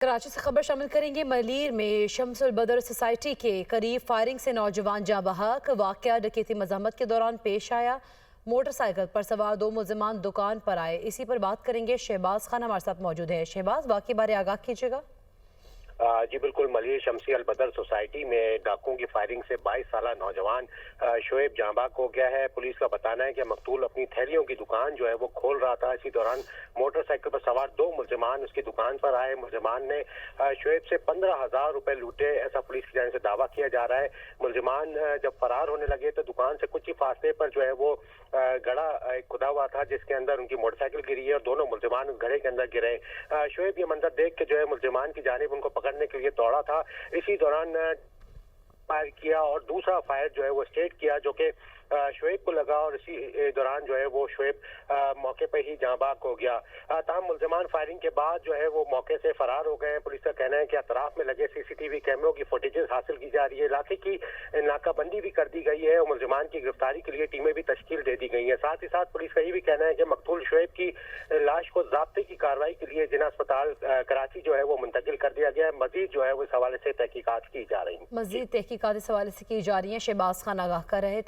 कराची से खबर शामिल करेंगे। मलीर में शम्सुल बदर सोसाइटी के करीब फायरिंग से नौजवान जाँ बहक। वाक़या डकैती मज़ाहमत के दौरान पेश आया। मोटरसाइकिल पर सवार दो मुल्ज़िमान दुकान पर आए। इसी पर बात करेंगे। शहबाज खान हमारे साथ मौजूद है। शहबाज, वाक़े बारे आगाह कीजिएगा। जी बिल्कुल, मलिर शमसी अल बदर सोसाइटी में डाकुओं की फायरिंग से 22 साला नौजवान शोएब जांबाक हो गया है। पुलिस का बताना है कि मकतूल अपनी थैलियों की दुकान जो है वो खोल रहा था। इसी दौरान मोटरसाइकिल पर सवार दो मुल्जिमान उसकी दुकान पर आए। मुल्जिमान ने शोएब से 15,000 रुपए लूटे, ऐसा पुलिस की जानिब से दावा किया जा रहा है। मुल्जिमान जब फरार होने लगे तो दुकान से कुछ ही फासले पर जो है वो गड़ा खुदा हुआ था, जिसके अंदर उनकी मोटरसाइकिल गिरी है और दोनों मुल्जिमान उस घड़े के अंदर गिरे। शोएब ये मंजर देख के जो है मुल्जिमान की जानिब उनको पकड़ने के लिए दौड़ा था। इसी दौरान फायर किया और दूसरा फायर जो है वो स्टेट किया, जो कि शोएब को लगा और इसी दौरान जो है वो शोएब मौके पर ही जांबाक हो गया। तमाम मुल्जिमान फायरिंग के बाद जो है वो मौके से फरार हो गए। पुलिस का कहना है कि अतराफ में लगे सीसीटीवी कैमरों की फुटेजेस हासिल की जा रही है। इलाके की नाकाबंदी भी कर दी गई है और मुल्जिमान की गिरफ्तारी के लिए टीमें भी तश्कील दे दी गई है। साथ ही साथ पुलिस का ये भी कहना है कि मकतूल शोएब की लाश को ज़ाब्ते की कार्रवाई के लिए जिला अस्पताल कराची जो है वो मुंतकिल कर दिया गया है। मजीद जो है वो इस हवाले से तहकीकात की जा रही है। मजीद तहकीकात इस हवाले से की जा रही है। शहबाज खान आगाह कर रहे थे।